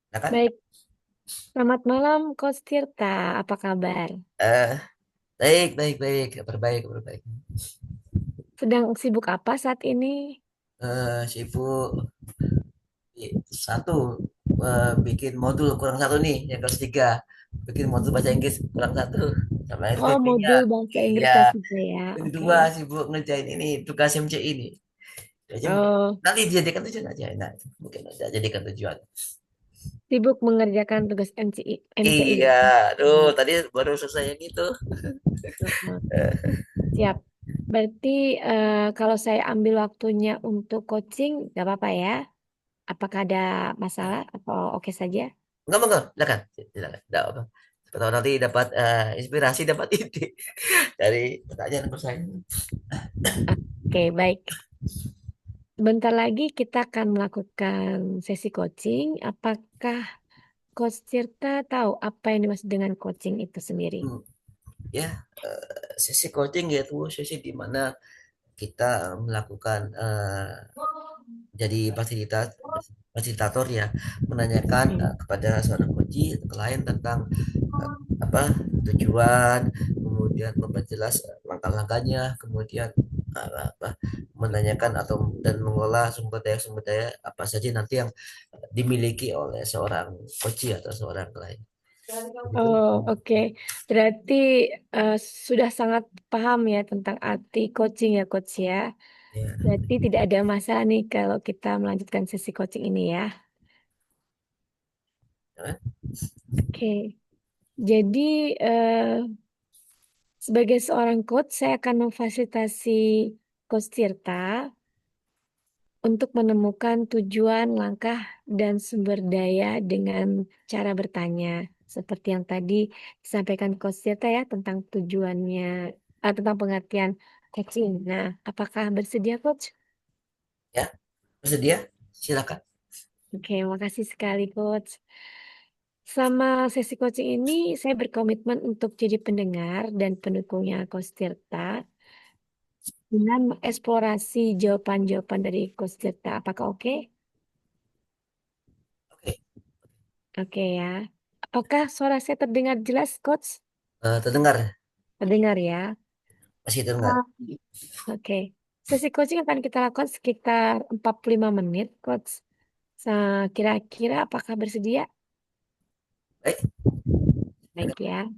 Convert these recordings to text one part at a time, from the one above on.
Ya kan? Baik, selamat malam Coach Tirta. Apa kabar? Eh, baik, baik, baik, kabar baik, kabar baik. Sedang sibuk apa saat ini? Sibuk satu, bikin modul kurang satu nih, yang kelas tiga, bikin modul bahasa Inggris kurang satu, sama Oh, SPP-nya. modul bahasa Inggris Iya, kelas 3 ya. ini Oke. dua sibuk ngerjain ini tugas MCI ini. Jadi mungkin Oh, nanti dijadikan tujuan aja. Nah, mungkin aja jadikan tujuan. sibuk mengerjakan tugas MCI. Iya, tuh Hmm. tadi baru selesai yang itu. Hmm. Eh, Siap. Berarti kalau saya ambil waktunya untuk coaching, nggak apa-apa ya? Apakah ada masalah atau oke saja? enggak, silakan, silakan. Enggak apa. Siapa tahu nanti dapat inspirasi, dapat ide dari pertanyaan saya. Oke, baik. Bentar lagi kita akan melakukan sesi coaching. Apakah Coach Tirta tahu apa yang dimaksud dengan coaching itu sendiri? Hmm, ya, sesi coaching yaitu sesi di mana kita melakukan jadi fasilitator ya, menanyakan Hmm. kepada seorang coach atau klien tentang apa tujuan, kemudian memperjelas langkah-langkahnya, kemudian apa menanyakan atau dan mengolah sumber daya apa saja nanti yang dimiliki oleh seorang coach atau seorang klien. Begitu. Oh, oke. Berarti eh, sudah sangat paham ya tentang arti coaching ya, Coach ya. Ya. Berarti tidak ada masalah nih kalau kita melanjutkan sesi coaching ini ya. Ya. Oke. Jadi sebagai seorang coach, saya akan memfasilitasi Coach Tirta untuk menemukan tujuan, langkah, dan sumber daya dengan cara bertanya. Seperti yang tadi disampaikan Coach Tirta ya tentang tujuannya, tentang pengertian coaching. Nah, apakah bersedia Coach? Ya, bersedia? Silakan. Oke, makasih sekali Coach. Sama sesi coaching ini, saya berkomitmen untuk jadi pendengar dan pendukungnya Coach Tirta dengan mengeksplorasi jawaban-jawaban dari Coach Tirta. Apakah oke? Oke. Oke ya. Apakah suara saya terdengar jelas, Coach? Terdengar? Terdengar ya. Masih terdengar? Ah, oke. Sesi coaching akan kita lakukan sekitar 45 menit, Coach. Kira-kira apakah bersedia? Baik. Baik ya.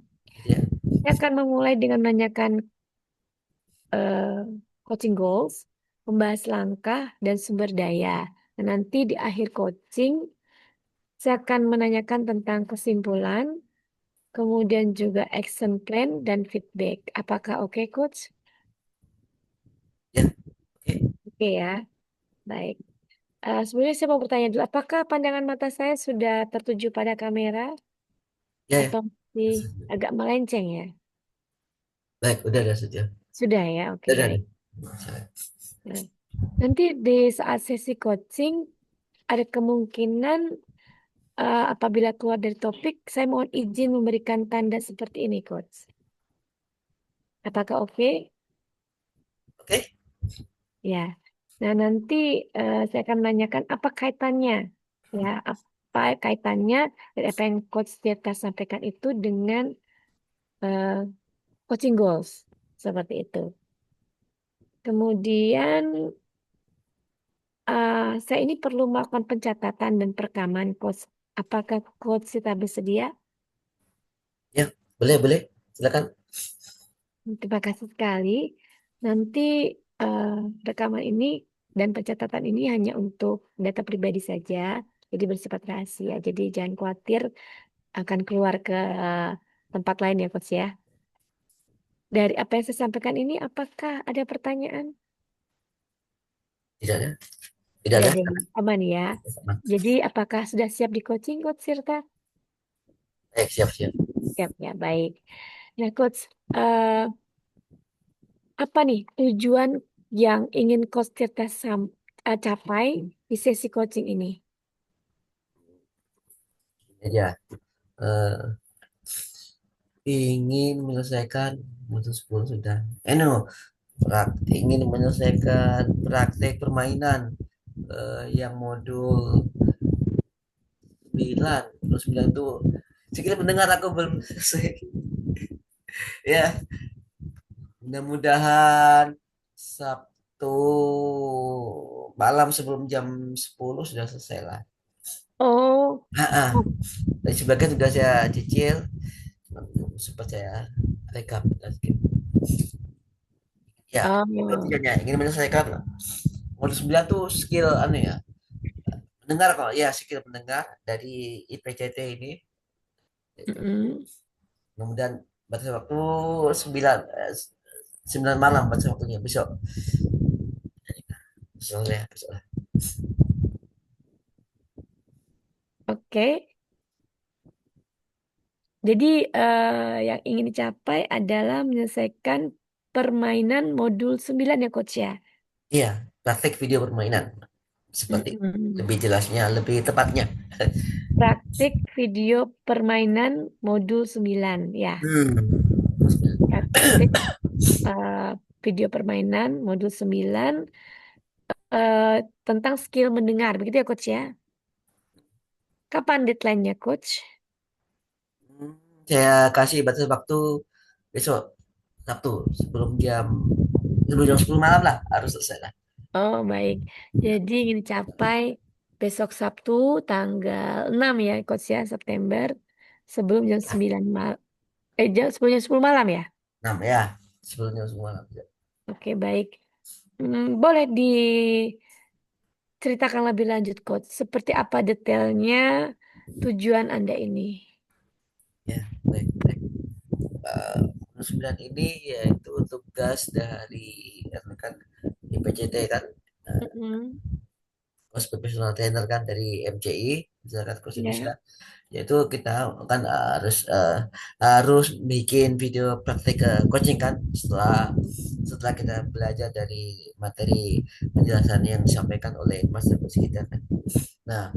Ya. Saya akan memulai dengan menanyakan eh, coaching goals, membahas langkah dan sumber daya. Dan nanti di akhir coaching, saya akan menanyakan tentang kesimpulan, kemudian juga action plan dan feedback. Apakah oke, Coach? Ya. Oke. Oke ya, baik. Sebenarnya saya mau bertanya dulu, apakah pandangan mata saya sudah tertuju pada kamera Ya, ya. atau masih agak melenceng ya? Baik, udah sudah. Sudah ya, oke Udah, baik. udah. Nah, nanti di saat sesi coaching ada kemungkinan apabila keluar dari topik, saya mohon izin memberikan tanda seperti ini, Coach. Apakah oke? Oke. Ya. Nah, nanti saya akan menanyakan apa kaitannya, ya, apa kaitannya dari apa yang Coach Tirta sampaikan itu dengan eh, coaching goals seperti itu. Kemudian saya ini perlu melakukan pencatatan dan perekaman, Coach. Apakah Coach Tirta bersedia? Ya, boleh, boleh. Silakan. Terima kasih sekali. Nanti eh, rekaman ini dan pencatatan ini hanya untuk data pribadi saja, jadi bersifat rahasia. Jadi jangan khawatir akan keluar ke tempat lain ya, Coach ya. Dari apa yang saya sampaikan ini, apakah ada pertanyaan? Tidak ada. Tidak Tidak ada. ada yang aman ya. Jadi apakah sudah siap di coaching, Coach Sirta? Baik, siap, siap. Siap ya, baik. Nah, Coach, eh, apa nih tujuan yang ingin Coach Tirta capai di sesi coaching ini? Ya, eh, ingin menyelesaikan modul 10 sudah. No, ingin menyelesaikan praktek permainan yang modul 29 itu sedikit mendengar aku belum selesai. Ya, mudah-mudahan Sabtu malam sebelum jam 10 sudah selesai lah. Oh, Ah, oh, dan sebagian sudah saya cicil, sempat saya rekap dan skip. Ya, itu oh, tujuannya ingin menyelesaikan modul 9 tuh skill anu ya, mendengar kok ya, skill mendengar dari IPCT ini. mm-mm. Kemudian batas waktu 9 9 malam batas waktunya besok. Soalnya besok. Oke. Jadi yang ingin dicapai adalah menyelesaikan permainan modul 9 ya Coach ya. Iya, praktek video permainan seperti Mm-mm. lebih jelasnya, lebih tepatnya. Praktik video permainan modul 9 ya. Hmm. Praktik eh, video permainan modul 9 eh, tentang skill mendengar. Begitu ya Coach ya. Kapan deadline-nya Coach? Hmm, saya kasih batas waktu besok Sabtu sebelum jam 10 malam lah harus selesai lah. Oh baik. Jadi ingin dicapai besok Sabtu tanggal 6 ya Coach ya September sebelum jam 9 malam. Sebelum jam 10 malam ya. 6 ya, sebelum jam 10 malam. Oke baik. Boleh diceritakan lebih lanjut Coach. Seperti apa detailnya tujuan Anda ini? Ya, baik, baik. Nomor 9 ini yaitu tugas dari kan IPCT kan, Mm-mm. Coach Professional Trainer kan dari MCI, misalkan Coach Indonesia. Ya. Yaitu kita kan harus bikin video praktek coaching kan setelah setelah kita belajar dari materi penjelasan yang disampaikan oleh Mas Agus kita kan. Nah,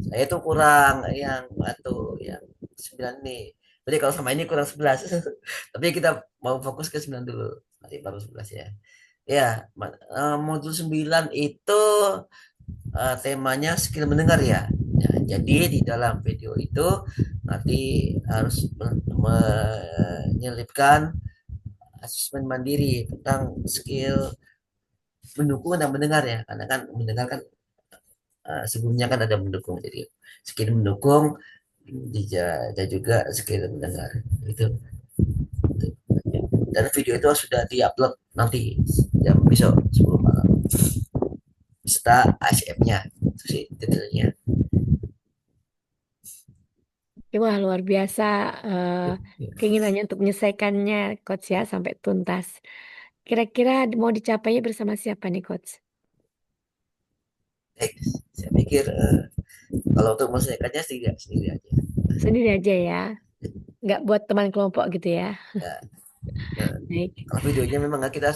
saya tuh kurang yang atau yang 9 nih. Jadi kalau sama ini kurang 11. Tapi kita mau fokus ke 9 dulu. Nanti baru 11 ya. Ya, modul 9 itu temanya skill mendengar ya. Ya, jadi di dalam video itu nanti harus menyelipkan asesmen mandiri tentang skill mendukung dan mendengar ya. Karena kan mendengar kan sebelumnya kan ada mendukung. Jadi skill mendukung dan juga skill mendengar. Itu. Dan video itu sudah diupload nanti jam besok 10 malam. Serta ASF-nya. Itu sih detailnya. Wah, luar biasa keinginannya untuk menyelesaikannya, Coach ya, sampai tuntas. Kira-kira mau dicapainya bersama siapa nih, Coach? Eh, saya pikir kalau untuk menyelesaikannya sendiri, sendiri aja. Sendiri aja ya, nggak buat teman kelompok gitu ya. Ya, eh, Baik. kalau videonya memang nggak kita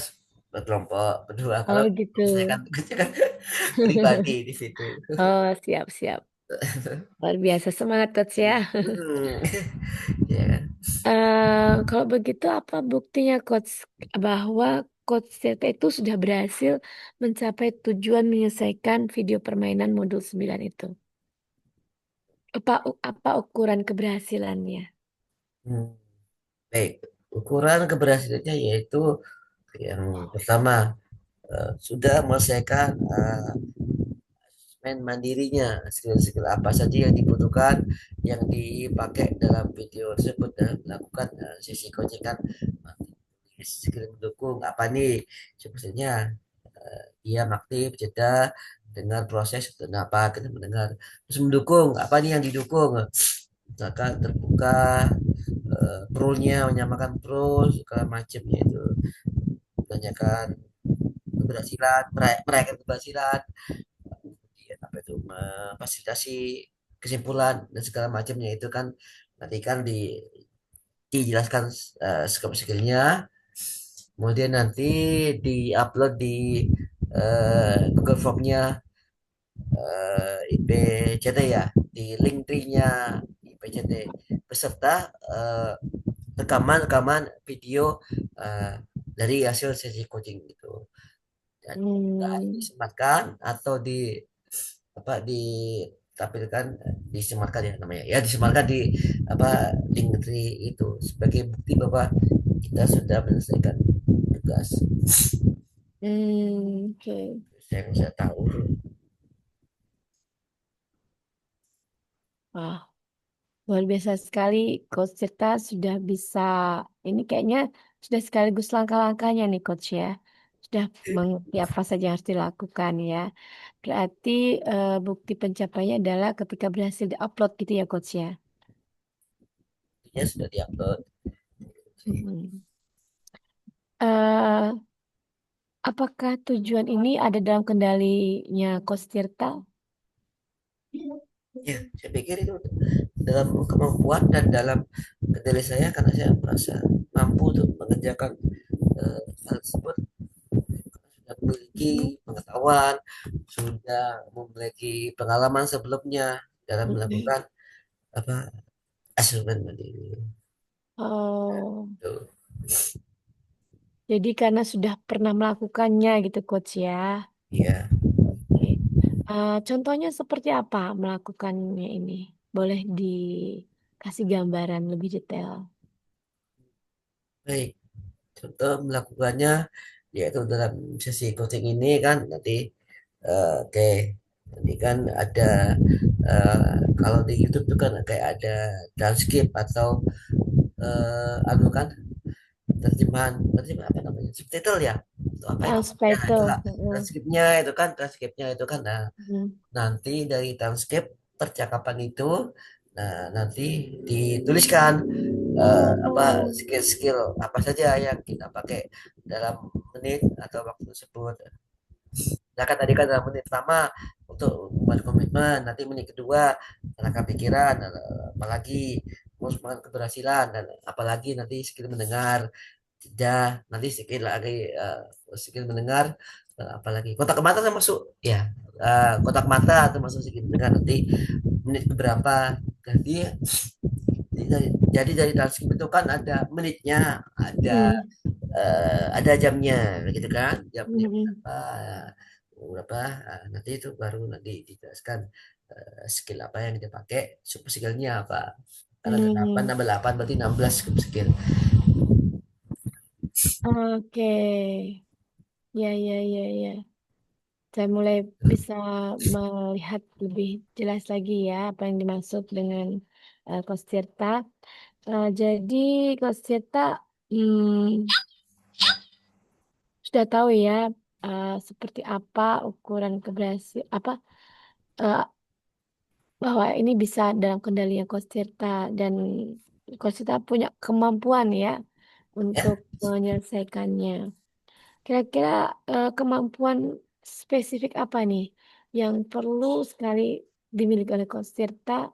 berkelompok berdua. Kalau Oh gitu. menyelesaikan tugasnya kan pribadi di situ. Oh, siap-siap. Luar biasa, semangat, Coach ya. Hmm. Ya kan? Kalau begitu, apa buktinya, Coach, bahwa Coach Tirta itu sudah berhasil mencapai tujuan menyelesaikan video permainan modul 9 itu? Apa ukuran keberhasilannya? Hmm. Baik, ukuran keberhasilannya yaitu yang pertama sudah menyelesaikan main mandirinya, skill-skill apa saja yang dibutuhkan yang dipakai dalam video tersebut dan melakukan sesi coaching kan, skill mendukung apa nih sepertinya diam aktif jeda dengar proses kenapa kita mendengar, terus mendukung apa nih yang didukung, misalkan terbuka pro-nya menyamakan pro segala macamnya itu, tanyakan keberhasilan merayakan keberhasilan, kemudian apa itu memfasilitasi kesimpulan dan segala macamnya itu kan nanti kan dijelaskan skill-skillnya, kemudian nanti diupload di Google Form-nya IPCT ya, di link tree-nya IPCT beserta rekaman-rekaman video eh, dari hasil sesi coaching itu, dan Hmm, disematkan atau di apa ditaruh tampilkan disematkan ya namanya ya disematkan di apa di negeri itu sebagai bukti bahwa kita sudah menyelesaikan tugas Oke. yang saya tahu. Wah, luar biasa sekali. Coach Tirta sudah bisa, ini kayaknya sudah sekaligus langkah-langkahnya nih Coach ya. Sudah mengerti apa saja yang harus dilakukan ya. Berarti bukti pencapaiannya adalah ketika berhasil diupload gitu ya Coach ya. Ya sudah diupload. Mm-mm. Eh, apakah tujuan ini ada dalam kendalinya Coach Tirta? Ya saya pikir itu dalam kemampuan dan dalam kendali saya karena saya merasa mampu untuk mengerjakan hal tersebut sudah memiliki pengetahuan sudah memiliki pengalaman sebelumnya dalam Mm-mm. melakukan apa asesmen mandiri. Oh, Tuh. jadi karena sudah pernah melakukannya gitu Coach ya. Iya, Oke. Contohnya seperti apa melakukannya ini? Boleh dikasih gambaran lebih detail. baik. Contoh melakukannya yaitu dalam sesi coaching ini kan nanti oke nanti kan ada kalau di YouTube itu kan kayak ada transkrip atau anu kan terjemahan apa namanya subtitle ya itu apa ya namanya itu Subtitle. lah transkripnya itu kan nah, Mm. nanti dari transkrip percakapan itu nah nanti dituliskan apa Oh, skill-skill apa saja yang kita pakai dalam menit atau waktu tersebut. Nah kan tadi kan dalam menit pertama untuk membuat komitmen, nanti menit kedua tenaga pikiran, apalagi mau semangat keberhasilan dan apalagi nanti skill mendengar, tidak nanti skill lagi skill mendengar, apalagi kotak mata termasuk ya kotak mata termasuk skill mendengar nanti menit keberapa. Jadi dari transkrip itu kan ada menitnya, mm, ada jamnya, gitu kan? Jamnya mm, berapa, berapa? Nanti itu baru nanti dijelaskan skill apa yang kita pakai, super skillnya apa. Kan ada 8 mm. tambah 8 berarti 16 super skill. Oke, ya, ya, ya, ya. Saya mulai bisa melihat lebih jelas lagi ya apa yang dimaksud dengan Coach Tirta. Jadi Coach Tirta sudah tahu ya seperti apa ukuran keberhasil apa eh, bahwa ini bisa dalam kendalinya Coach Tirta dan Coach Tirta punya kemampuan ya untuk Ya, menyelesaikannya. Kira-kira kemampuan spesifik apa nih yang perlu sekali dimiliki oleh Coach Tirta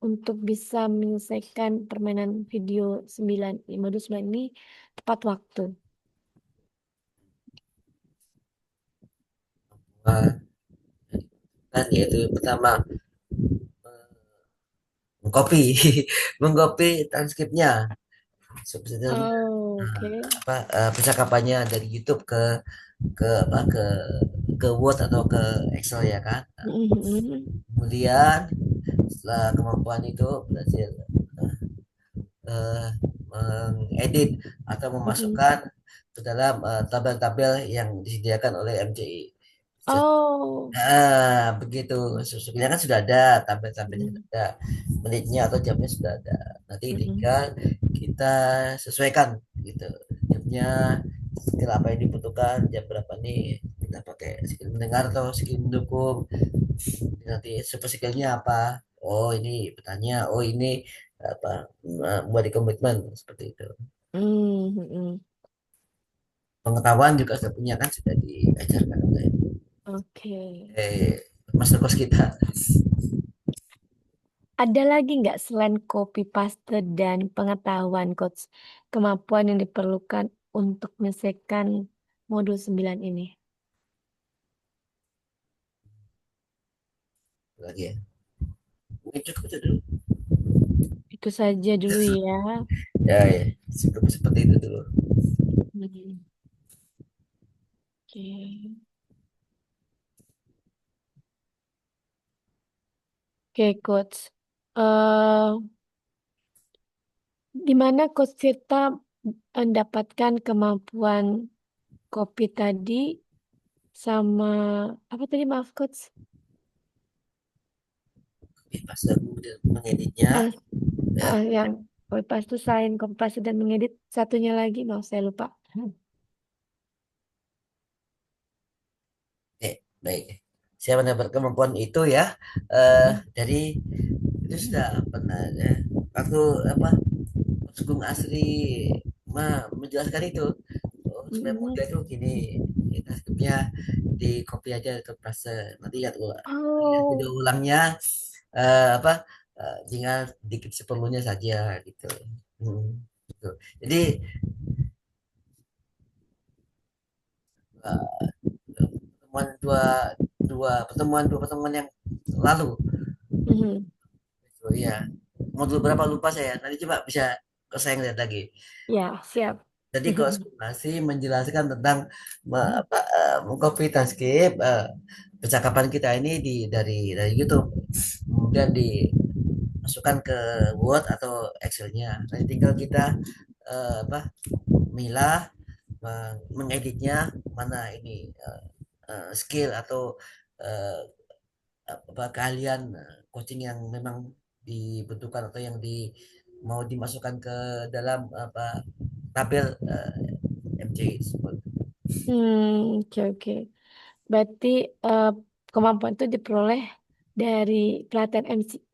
untuk bisa menyelesaikan permainan video 9 modul 9 ini tepat waktu? kan yaitu pertama mengcopy, mengcopy transkripnya, subtitlenya, Oh, oke. apa percakapannya dari YouTube ke apa ke Word atau ke Excel ya kan. Mhm. Kemudian setelah kemampuan itu berhasil eh, mengedit atau Mhm. memasukkan ke dalam tabel-tabel yang disediakan oleh MCI. Oh. Nah, begitu. Sesungguhnya kan sudah ada tabel-tabelnya sudah Mhm. ada, menitnya atau jamnya sudah ada. Nanti Mhm. tinggal kita sesuaikan gitu. Jamnya skill apa yang dibutuhkan, jam berapa nih kita pakai skill mendengar atau skill mendukung. Nanti super skillnya apa? Oh ini bertanya, oh ini apa buat di komitmen seperti itu. Mhm. Pengetahuan juga sudah punya kan sudah diajarkan oleh Oke. master course kita. Ada lagi nggak selain copy paste dan pengetahuan coach kemampuan yang diperlukan untuk menyelesaikan modul 9 ini? Lagi ya. Mungkin cukup itu dulu. Itu saja dulu ya. Ya, ya. Cukup seperti itu dulu. Hmm. Oke. Oke, Coach. Eh, di mana Coach Tirta mendapatkan kemampuan kopi tadi sama apa tadi maaf Coach? Pas aku mengeditnya, Ah, ya, yang kopi paste selain kopi paste dan mengedit satunya lagi, maaf saya lupa. baik. Saya mendapat kemampuan itu ya Hmm. dari itu sudah pernah ya. Waktu apa Sugeng Asri menjelaskan itu. Oh, supaya Mm-mm. mudah itu gini, kita skipnya di copy aja ke frase nanti lihat video Oh. ulangnya apa tinggal dikit seperlunya saja gitu. Hmm, gitu. Jadi eh, pertemuan dua pertemuan yang lalu Mhm. gitu, ya modul berapa lupa saya nanti coba bisa saya ngeliat lagi. Ya, siap. Jadi konsultasi menjelaskan tentang mengcopy transkrip percakapan kita ini dari YouTube, kemudian dimasukkan ke Word atau Excel-nya. Nanti tinggal kita apa milah, mengeditnya mana ini skill atau eh, apa keahlian coaching yang memang dibutuhkan atau yang mau dimasukkan ke dalam apa tabel MJ tersebut. Oke, oke. Berarti eh, kemampuan itu diperoleh dari pelatihan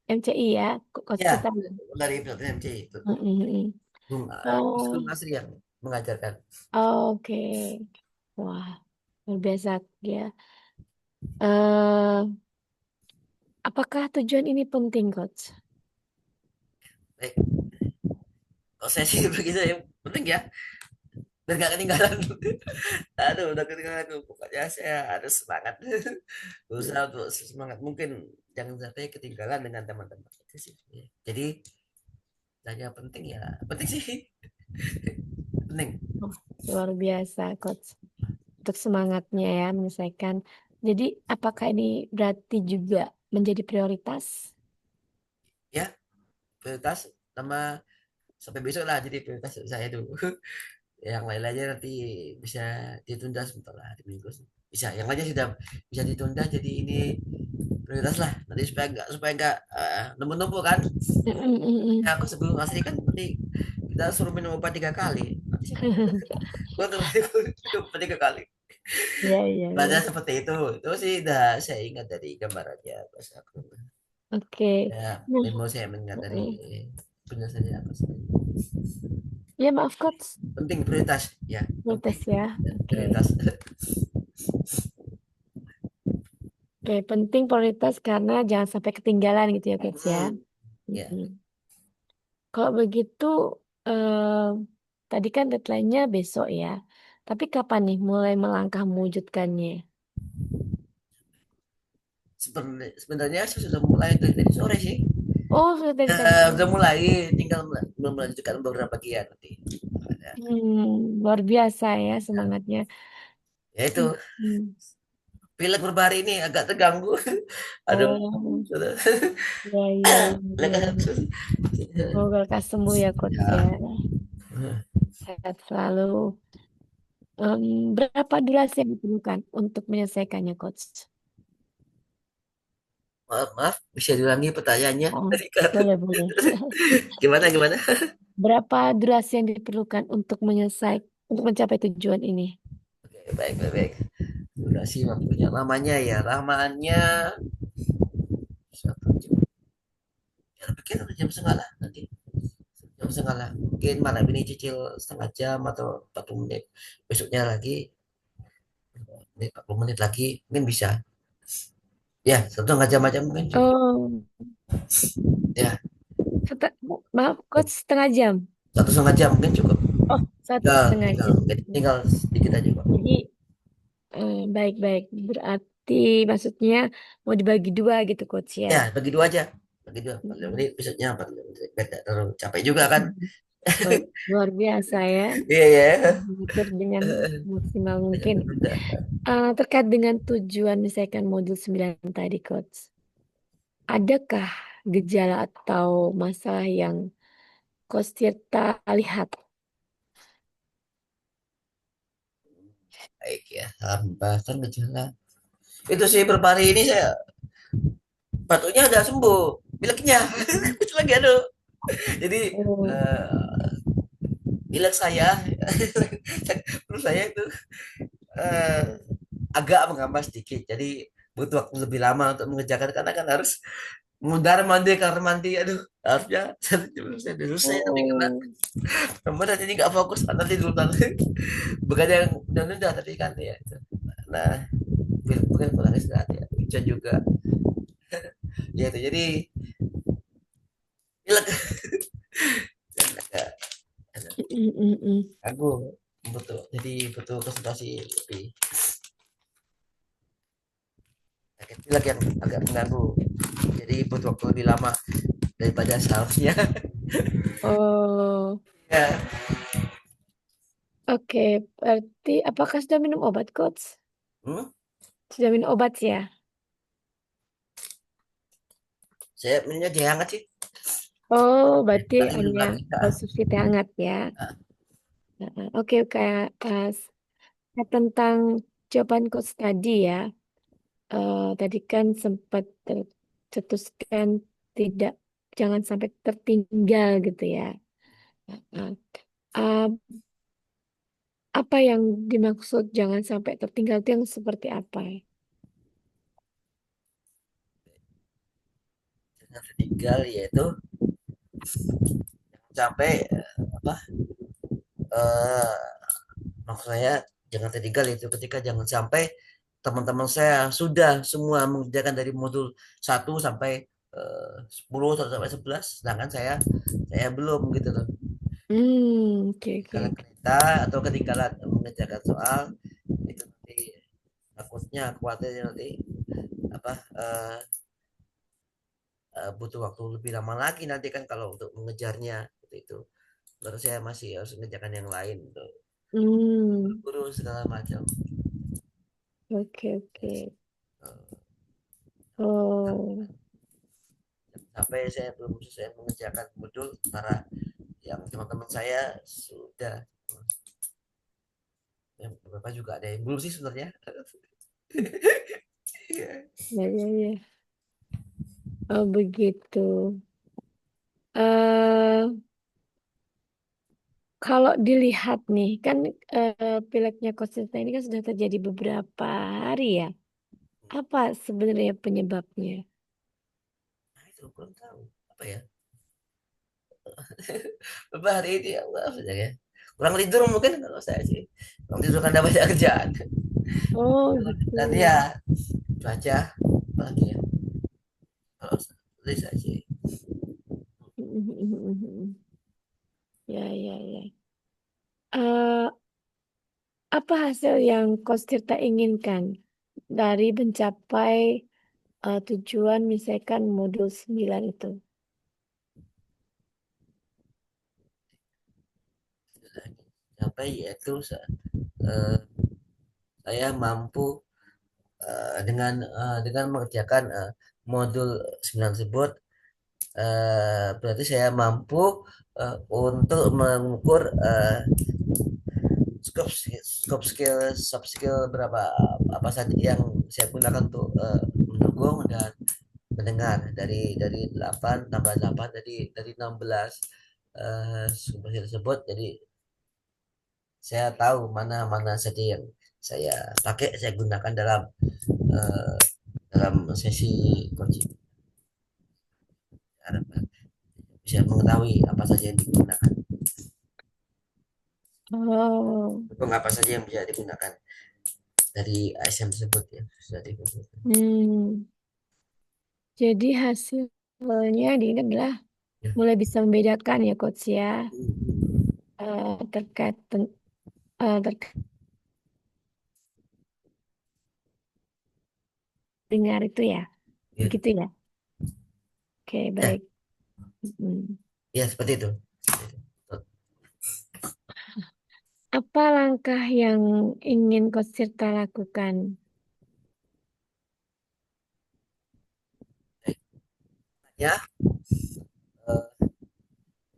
MCI ya, Coach Ya, Cita. dari pelatihan MJ itu. Mm-mm. Bung Oh, Asri yang mengajarkan. oke. Wah, luar biasa ya. eh Apakah tujuan ini penting, Coach? Baik, kalau saya sih bagi saya penting ya, biar gak ketinggalan. Aduh, udah ketinggalan tuh. Pokoknya saya harus semangat. Berusaha untuk semangat mungkin. Jangan sampai ketinggalan dengan teman-teman. Itu sih. Jadi, tanya penting ya. Penting sih. Penting. Oh, luar biasa, Coach. Untuk semangatnya ya menyelesaikan. Jadi, apakah ini berarti juga menjadi prioritas? Ya, prioritas sama sampai besok lah. Jadi prioritas saya dulu. Yang lain aja nanti bisa ditunda sebentar lah di minggu. Bisa. Yang lainnya sudah bisa ditunda. Jadi ini prioritas lah. Nanti supaya nggak numpuk-numpuk kan. Ya, aku sebelum asli kan nanti kita suruh minum obat 3 kali. Nanti saya gua minum obat 3 kali. Iya, iya, iya. Baca seperti itu sih udah saya ingat dari gambarannya pas aku Oke. ya Nah, memo saya mengingat dari mm-mm. penjelasannya apa sih. Ya maaf Coach, Penting prioritas ya protes penting ya. Oke. prioritas. Oke, penting prioritas karena jangan sampai ketinggalan gitu ya Coach ya. Ya Mm-mm. Kalau begitu, eh, tadi kan deadline-nya besok ya. Tapi kapan nih mulai melangkah mewujudkannya? sebenarnya saya sudah mulai dari sore sih. Oh, sudah dari tadi sore. Udah mulai tinggal belum melanjutkan beberapa bagian nanti. Ya, Luar biasa ya semangatnya. ya itu Hmm. pilek berbari ini agak terganggu. Aduh, Oh, sudah. iya, iya, iya, Pilek iya. Semoga lekas sembuh ya Coach ya. ya. Sehat selalu. Berapa durasi yang diperlukan untuk menyelesaikannya, Coach? Maaf, maaf, bisa diulangi pertanyaannya Oh, tadi kan? boleh, boleh. Gimana, gimana? Berapa durasi yang diperlukan untuk mencapai tujuan ini? Oke, baik, baik, baik. Durasi waktunya, lamanya ya, lamaannya 1 jam. Ya, pikir 1 jam setengah lah nanti. 1 jam setengah lah. Mungkin malam ini cicil setengah jam atau 40 menit. Besoknya lagi 40 menit lagi, mungkin bisa. Ya, 1,5 jam aja mungkin cukup. Oh, Ya, maaf, Coach, setengah jam. 1,5 jam mungkin cukup. Oh, satu Tinggal, setengah tinggal, jam. tinggal sedikit aja kok. Jadi, baik-baik. Berarti maksudnya mau dibagi dua gitu, Coach ya. Ya, bagi dua aja. Bagi dua, 45 Mm-mm. menit, besoknya 45 menit. Biar nggak terlalu capek juga kan. Wah, luar biasa ya. Iya, ya. Mengatur dengan maksimal Banyak mungkin. tertunda. Terkait dengan tujuan misalkan modul 9 tadi, Coach. adakah gejala atau masalah yang Coach Tirta lihat? Baik ya, bahasan gejala. Itu sih beberapa hari ini saya batuknya udah sembuh, pileknya itu lagi aduh. Jadi Oh, eh, pilek saya, perut saya itu eh, agak mengampas sedikit. Jadi butuh waktu lebih lama untuk mengerjakan karena kan harus mundar mandi kamar mandi. Aduh, harusnya saya udah selesai tapi kena oh, kemarin ini nggak fokus nanti dulu nanti bukan yang udah tapi kan ya itu. Nah, bukan kurang istirahat ya. Hujan juga. Ya itu jadi pilek agak mm, mm, mm. aku butuh jadi butuh konsentrasi lebih sakit pilek yang agak mengganggu jadi butuh waktu lebih lama daripada seharusnya. Oh, Ya. oke. Berarti apakah sudah minum obat, Coach? Hmm? Sudah minum obat ya? Saya minumnya dia hangat sih. Oh, berarti Nanti minum hanya lagi. konsumsi teh hangat ya. Oke, kayak tentang jawaban Coach tadi ya. Tadi kan sempat tercetuskan tidak jangan sampai tertinggal gitu ya. Nah, uh, apa yang dimaksud jangan sampai tertinggal itu yang seperti apa ya? Yang tertinggal yaitu sampai apa eh maksud saya jangan tertinggal itu ketika jangan sampai teman-teman saya sudah semua mengerjakan dari modul 1 sampai 10 atau sampai 11 sedangkan saya belum gitu loh. Oke, oke, Ketinggalan oke. kereta atau ketinggalan mengerjakan soal itu nanti takutnya khawatirnya nanti apa butuh waktu lebih lama lagi nanti kan kalau untuk mengejarnya seperti itu. Baru saya masih harus mengerjakan yang lain tuh. Hmm, Guru segala macam. oke, oke. Eh, Oh, Sampai saya belum selesai mengerjakan modul para yang teman-teman saya sudah yang beberapa juga ada yang belum sih sebenarnya. ya, ya, ya. Oh, begitu. eh Kalau dilihat nih, kan pileknya Konstanta ini kan sudah terjadi beberapa hari ya. Apa sebenarnya penyebabnya? Nah, itu belum tahu apa ya. Beberapa hari ini ya Allah saja ya. Kurang tidur mungkin kalau saya sih. Kurang tidur karena banyak kerjaan. Oh, gitu. Dan ya cuaca apalagi ya. Kalau saya sih. Ya, ya, ya. Eh, apa hasil yang Coach Tirta inginkan dari mencapai tujuan misalkan modul 9 itu? Sampai yaitu eh, saya mampu dengan mengerjakan modul 9 tersebut berarti saya mampu untuk mengukur scope skill soft skill berapa apa saja yang saya gunakan untuk mendukung dan mendengar dari 8 tambah 8 dari 16 sumber tersebut jadi saya tahu mana mana saja yang saya pakai saya gunakan eh, dalam sesi coaching bisa mengetahui apa saja yang digunakan Oh, untuk apa saja yang bisa digunakan dari ASM tersebut ya sudah digunakan. hmm. Jadi hasilnya di ini adalah Ya. mulai bisa membedakan ya Coach ya terkait terkait dengar itu ya, Ya. begitu ya. Oke, Ya, baik. Hmm. ya seperti itu. Apa langkah yang ingin Coach Tirta lakukan? Ya, eh,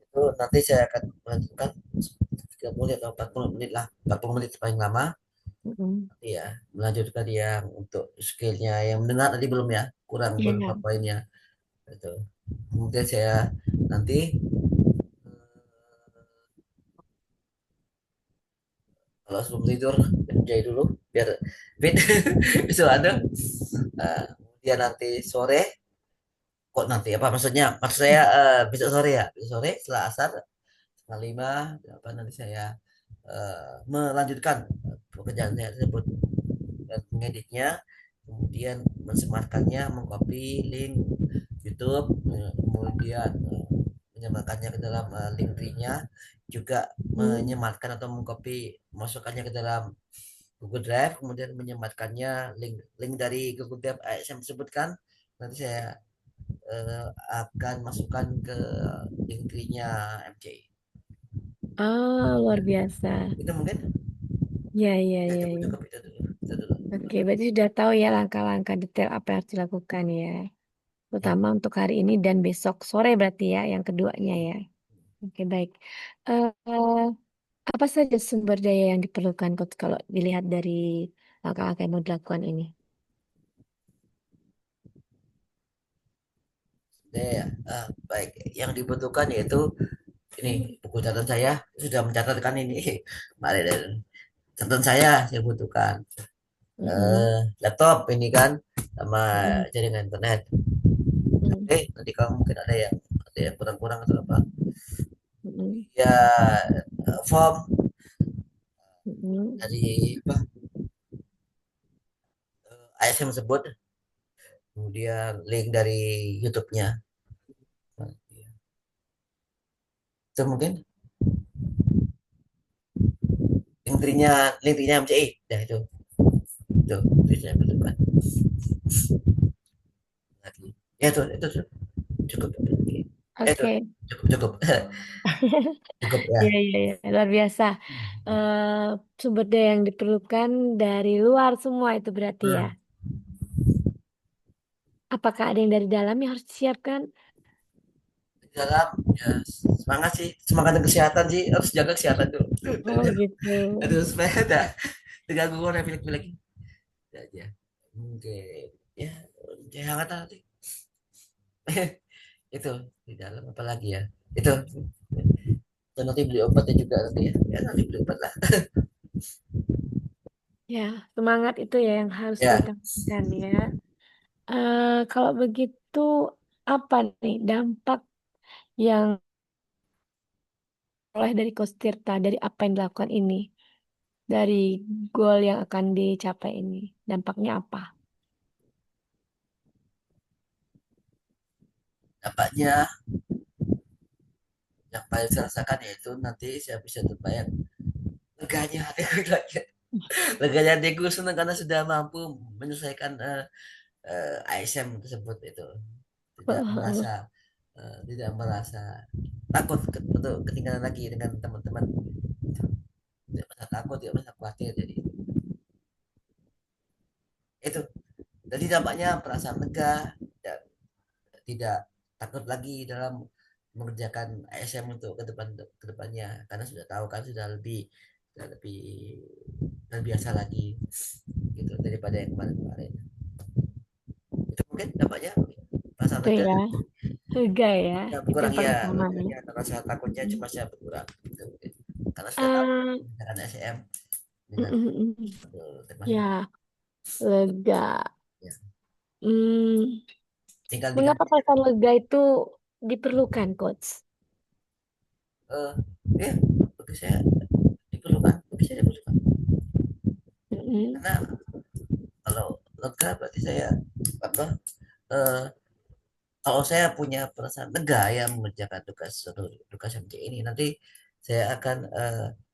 itu nanti saya akan melanjutkan 30 atau 40 menit lah, 40 menit paling lama. Mm-mm. Iya, melanjutkan yang untuk skillnya yang mendengar tadi belum ya, kurang beberapa Iya. poinnya. Itu. Kemudian saya nanti kalau sebelum tidur jahit dulu biar fit bisa ada. Kemudian nanti sore, kok nanti apa maksudnya? Maksud saya besok sore ya, besok sore setelah asar setengah lima apa nanti saya melanjutkan pekerjaan saya tersebut dan mengeditnya, kemudian mensematkannya, mengcopy link YouTube, kemudian menyematkannya ke dalam link tree-nya, juga Mm. menyematkan atau mengcopy masukkannya ke dalam Google Drive, kemudian menyematkannya link link dari Google Drive ASM tersebut kan nanti saya akan masukkan ke link tree-nya MJ. Ah, luar biasa. Itu mungkin Ya, ya, ya, ya, cukup ya. cukup itu dulu. Itu dulu. Oke, berarti sudah tahu ya langkah-langkah detail apa yang harus dilakukan ya. Ya, Terutama untuk hari ini dan besok sore berarti ya, yang keduanya ya. Oke, baik. Eh, apa saja sumber daya yang diperlukan Coach, kalau dilihat dari langkah-langkah yang mau dilakukan ini? ya, baik. Yang dibutuhkan yaitu ini buku catatan saya sudah mencatatkan ini. Mari dan catatan saya butuhkan Mm-mm, laptop ini kan sama mm-mm, jaringan internet. mm-mm, Nanti kalau mungkin ada yang kurang-kurang atau apa mm-mm, ya, form mm-mm. dari apa ASM tersebut, kemudian link dari YouTube-nya. Nah, itu mungkin link trinya MCI ya, itu saya butuhkan lagi ya, itu cukup ya, itu Oke. cukup cukup cukup ya. Iya, iya, iya. Luar biasa. Eh, Sumber daya yang diperlukan dari luar semua itu berarti ya. Hmm. Apakah ada yang dari dalam yang harus disiapkan? Di dalam ya, semangat sih, semangat dan kesehatan sih, harus jaga kesehatan dulu. Oh gitu. Aduh, supaya ada terganggu orang pilek-pilek aja mungkin ya, hangat nanti itu di dalam apalagi ya itu. Dan nanti beli obatnya juga nanti ya, ya nanti beli obat lah Ya, semangat itu ya yang harus ya. diutamakan ya. Kalau begitu, apa nih dampak yang oleh dari Coach Tirta dari apa yang dilakukan ini, dari goal yang akan dicapai ini, dampaknya apa? Dampaknya yang paling saya rasakan yaitu nanti saya bisa terbayang leganya hatiku lagi, leganya hatiku senang karena sudah mampu menyelesaikan ASM tersebut. Itu tidak merasa tidak merasa takut untuk ketinggalan lagi dengan teman-teman, tidak merasa takut, tidak merasa khawatir. Jadi itu, jadi dampaknya perasaan lega dan tidak takut lagi dalam mengerjakan ASM untuk ke depannya karena sudah tahu kan, sudah lebih terbiasa lagi gitu daripada yang kemarin-kemarin. Itu mungkin dampaknya perasaan Itu lega, ya, lega ya, ya itu berkurang yang paling ya, utama nih. leganya rasa takutnya Mm. cuma saya berkurang gitu, karena sudah tahu Eh, mengerjakan ASM mm, dengan mm, mm. termasuk Ya, lega. ya, Hmm, tinggal Mengapa diganti. perasaan lega itu diperlukan, Coach? eh ya, bagi saya diperlukan, bagi saya diperlukan Mm-mm. karena kalau lega berarti saya apa eh, kalau saya punya perasaan lega ya mengerjakan tugas MJ ini, nanti saya akan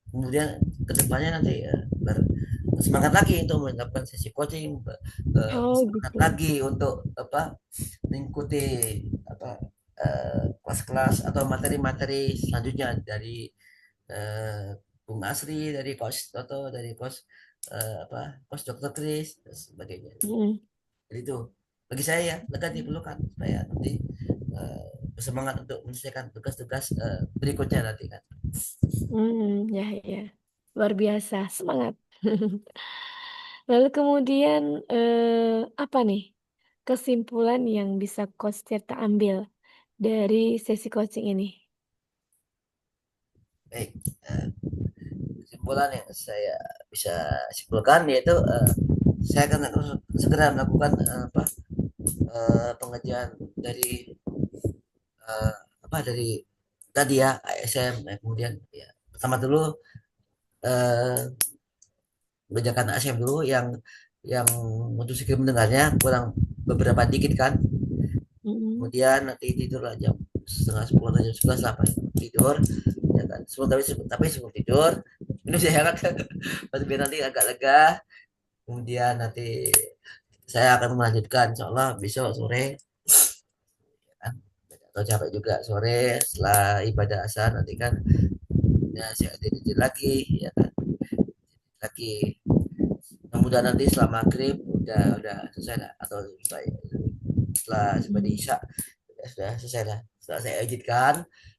kemudian kedepannya nanti semangat lagi untuk melakukan sesi coaching, Oh semangat gitu. lagi untuk apa mengikuti apa kelas-kelas atau materi-materi selanjutnya dari Bung Asri, dari Coach Toto, dari Coach Coach Dokter Chris dan sebagainya. Mm. Jadi itu bagi saya ya lega diperlukan supaya nanti semangat untuk menyelesaikan tugas-tugas berikutnya nanti kan. Ya, ya. Luar biasa, semangat. Lalu kemudian apa nih kesimpulan yang bisa Coach Tirta ambil dari sesi coaching ini? Baik, eh, kesimpulan yang saya bisa simpulkan yaitu saya akan segera melakukan pengerjaan dari eh, dari tadi ya ASM, kemudian ya pertama dulu eh, mengerjakan ASM dulu yang untuk skill mendengarnya kurang beberapa dikit kan, Mm-mm, kemudian nanti tidur lah jam setengah 10 atau jam 11 lah tidur ya kan, sebelum tapi sebelum tidur minum saya hangat biar nanti agak lega, kemudian nanti saya akan melanjutkan insya Allah besok sore ya kan, atau capek juga sore setelah ibadah asar nanti kan ya saya edit lagi ya kan, lagi mudah nanti setelah maghrib udah selesai lah, atau setelah di mm-mm, isya sudah selesai lah, setelah saya editkan,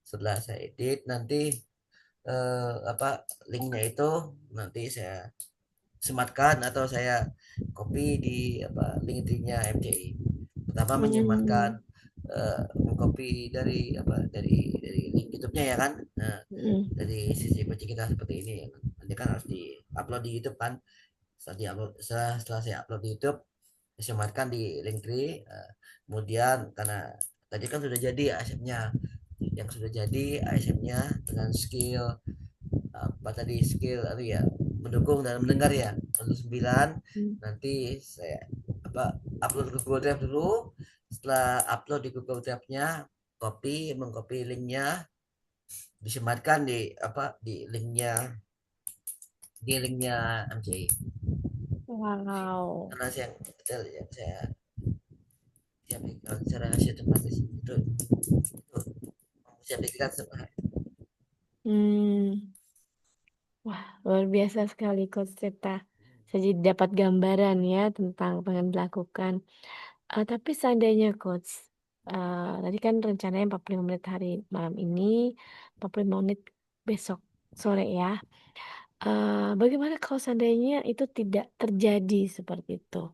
setelah saya edit nanti linknya itu nanti saya sematkan atau saya copy di link-linknya MCI. Pertama menyematkan mm-mm, mengcopy dari link YouTube-nya ya kan. Nah, mm-mm, dari sisi coaching kita seperti ini ya kan. Nanti kan harus di-upload di YouTube kan. Setelah saya upload di YouTube, saya sematkan di Linktree. Kemudian karena tadi kan sudah jadi ASM-nya, yang sudah jadi ASM-nya dengan skill skill ya mendukung dan mendengar ya untuk 9, mm. nanti saya upload ke Google Drive dulu, setelah upload di Google Drive-nya mengcopy linknya, disematkan di linknya MCI, Wow. karena saya yang detail ya saya pikirkan secara sistematis itu saya pikirkan Hmm. Wah, luar biasa sekali Coach Teta. Saya jadi dapat gambaran ya tentang apa yang dilakukan. Tapi seandainya Coach, tadi kan rencananya 45 menit hari malam ini, 45 menit besok sore ya. Bagaimana kalau seandainya itu tidak terjadi seperti itu?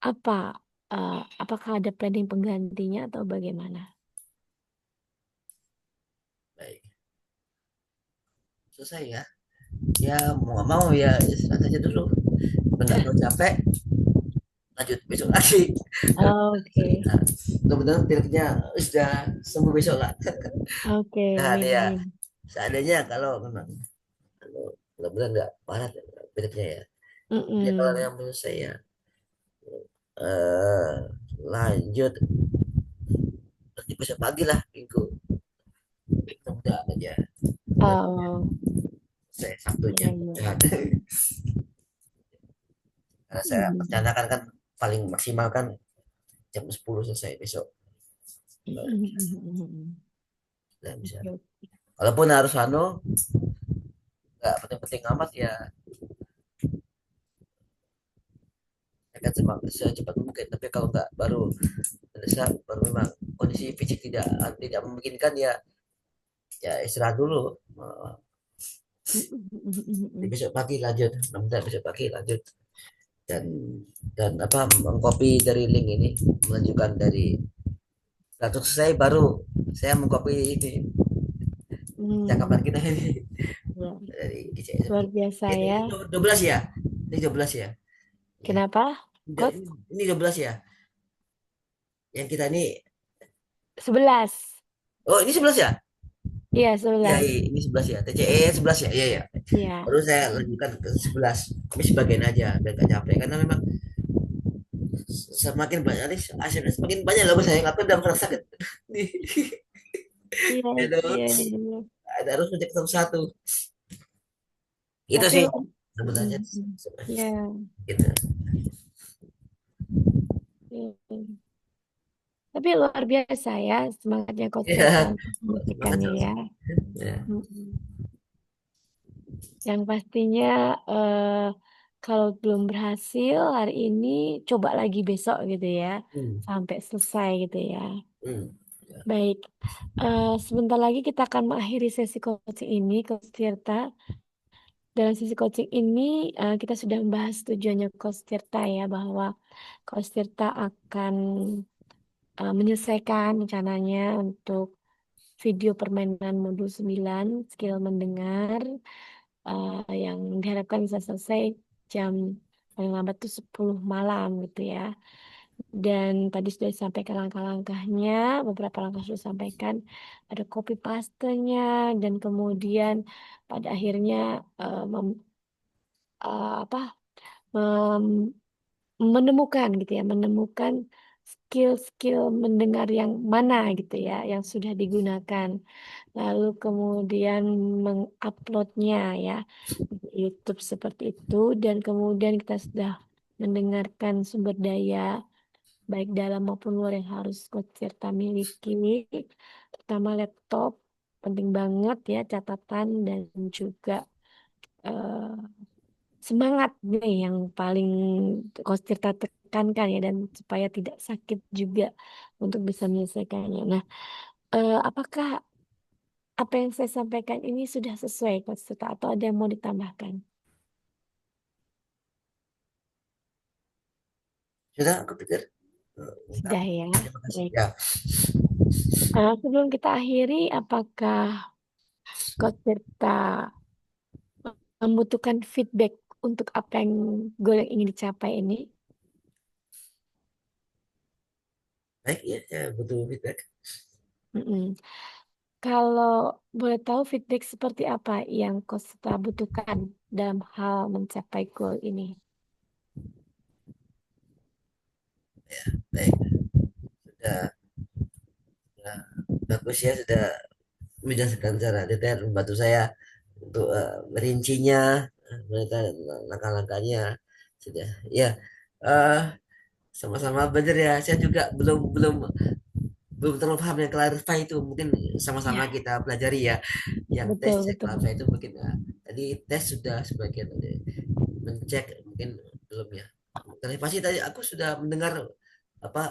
Apa, apakah ada planning penggantinya atau bagaimana? baik selesai ya, ya mau nggak mau ya istirahat aja dulu, nggak mau capek lanjut besok lagi. Oke, Nah, kebetulan pileknya sudah sembuh besok lah. oke, Nah amin, dia amin. seandainya kalau memang kalau benar-benar nggak parah pileknya ya, ya kalau Mm-mm. yang menurut saya eh lanjut nanti besok pagi lah minggu, mudah aja Oh, saya iya, Sabtunya iya. sehat. Karena saya Mm. rencanakan kan paling maksimal kan jam 10 selesai besok. Dan bisa Oke, walaupun harus nggak penting-penting amat ya, akan secepat mungkin, tapi kalau nggak baru memang kondisi fisik tidak tidak memungkinkan ya, ya istirahat dulu. Di besok pagi lanjut, nanti besok pagi lanjut, dan mengcopy dari link ini, menunjukkan dari status saya, baru saya mengcopy ini cakapan Hmm, kita ini ya. dari DCSM. Luar biasa Ini ya. 12 ya, ini 12 ya, ya Kenapa? Coach? ini 12 ya, yang kita ini. 11. Oh ini 11 ya. Iya, Iya, 11. iya, ini 11 ya. TCE 11 ya. Iya, iya. Iya. Baru saya lanjutkan ke 11. Tapi sebagian aja biar gak capek, karena memang semakin banyak nih asetnya, semakin banyak loh saya, aku udah merasa nih. Iya, Itu iya, iya. ada harus ngecek satu-satu. Itu Tapi sih lu, sebenarnya ya, gitu. iya. Tapi luar biasa ya semangatnya Coach Teta Ya, untuk semangat membuktikannya terus. ya. Ya. Mm-mm. Yang pastinya eh, kalau belum berhasil hari ini, coba lagi besok gitu ya. Hmm, Sampai selesai gitu ya. hmm. Baik. Sebentar lagi kita akan mengakhiri sesi coaching ini, Coach Tirta. Dalam sesi coaching ini, kita sudah membahas tujuannya Coach Tirta ya, bahwa Coach Tirta akan menyelesaikan rencananya untuk video permainan modul 9 skill mendengar, yang diharapkan bisa selesai jam paling lambat tuh 10 malam gitu ya. Dan tadi sudah disampaikan langkah-langkahnya, beberapa langkah sudah disampaikan, ada copy paste-nya, dan kemudian pada akhirnya apa menemukan gitu ya, menemukan skill-skill mendengar yang mana gitu ya, yang sudah digunakan. Lalu kemudian menguploadnya ya di YouTube seperti itu, dan kemudian kita sudah mendengarkan sumber daya baik dalam maupun luar yang harus Coach Tirta miliki, terutama laptop, penting banget ya, catatan dan juga eh, semangat nih yang paling Coach Tirta tekankan ya, dan supaya tidak sakit juga untuk bisa menyelesaikannya. Nah, apakah apa yang saya sampaikan ini sudah sesuai Coach Tirta atau ada yang mau ditambahkan? Sudah, aku pikir lengkap. Sudah ya. Terima kasih. Baik. Ya, Sebelum kita akhiri, apakah Coach Tirta membutuhkan feedback untuk apa yang goal yang ingin dicapai ini? baik ya, ya butuh feedback. Mm-mm. Kalau boleh tahu feedback seperti apa yang Costa butuhkan dalam hal mencapai goal ini? Baik, sudah, sudah bagus ya, sudah menjelaskan secara detail, membantu saya untuk merincinya, mereka langkah-langkahnya sudah. Ya, eh, sama-sama belajar ya. Saya juga belum belum belum terlalu paham yang clarify itu. Mungkin sama-sama Ya, kita pelajari ya. Yang tes betul, cek betul. clarify itu mungkin tadi tes sudah sebagian tadi mencek, mungkin belum ya. Klarifikasi tadi aku sudah mendengar apa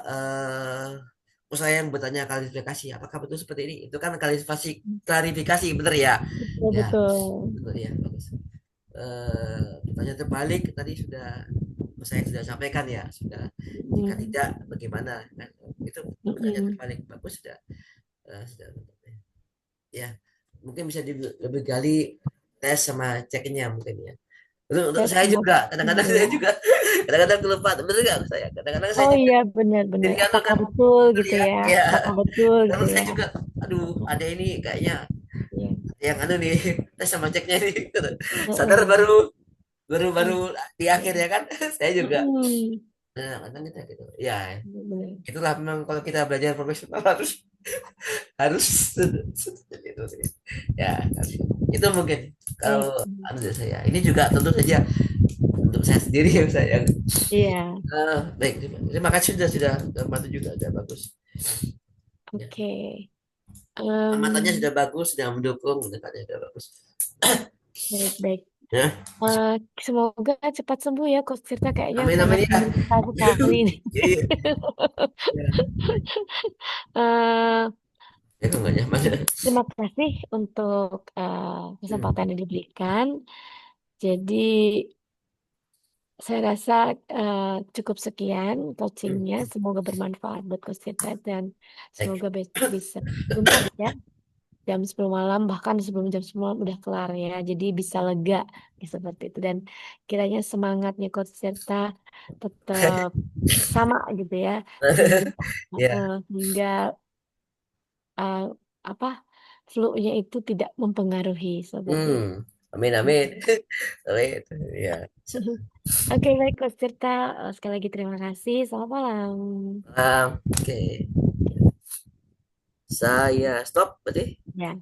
usaha yang bertanya klarifikasi apakah betul seperti ini, itu kan klarifikasi, klarifikasi bener ya. Betul, Ya, betul. bener ya, bagus. Pertanyaan terbalik tadi sudah saya sudah sampaikan ya, sudah jika Mm, tidak bagaimana kan, itu pertanyaan mm-mm. terbalik bagus, sudah ya, mungkin bisa lebih gali tes sama ceknya mungkin ya. Untuk Tes saya sama juga kadang-kadang ceknya saya ya. juga kadang-kadang kelupaan, bener nggak saya kadang-kadang saya Oh juga iya, benar-benar. jadi kan Apakah kan betul bener gitu ya, ya? ya Apakah betul karena gitu saya ya? juga aduh ada ini kayaknya Iya. yang anu nih tes sama ceknya nih gitu. Sadar Mm-mm. baru baru baru Iya. di akhir ya kan. Saya juga Mm-mm. nah, kadang kita gitu ya, Benar. itulah memang kalau kita belajar profesional harus harus itu sih. Ya itu mungkin kalau Baik. anu dari saya ini juga tentu saja untuk saya sendiri yang saya Iya. baik, terima kasih sudah bantu juga, sudah bagus ya. Oke. Amatannya Em, sudah bagus, sudah mendukung, pendekatannya sudah bagus baik-baik. ya. Eh, Semoga cepat sembuh ya, Coach Tirta kayaknya Amin sangat amin ya. menderita sekali ini. Iya iya ya. Eh, Ya kok nggak nyaman ya. Terima kasih untuk Hmm, kesempatan yang diberikan. Jadi saya rasa eh, cukup sekian hmm, coachingnya. Semoga bermanfaat buat Coach Tirta dan baik. semoga besok bisa tuntas ya. Jam 10 malam, bahkan sebelum jam 10 malam udah kelar ya, jadi bisa lega ya, seperti itu. Dan kiranya semangatnya Coach Tirta tetap sama gitu ya, sehingga Ya. sehingga eh, apa flu-nya itu tidak mempengaruhi seperti itu. Hmm, amin amin. Amin. Ya. Oke, baik Coach Tirta. Sekali lagi terima kasih, selamat malam. Oke. Saya stop berarti. Ya.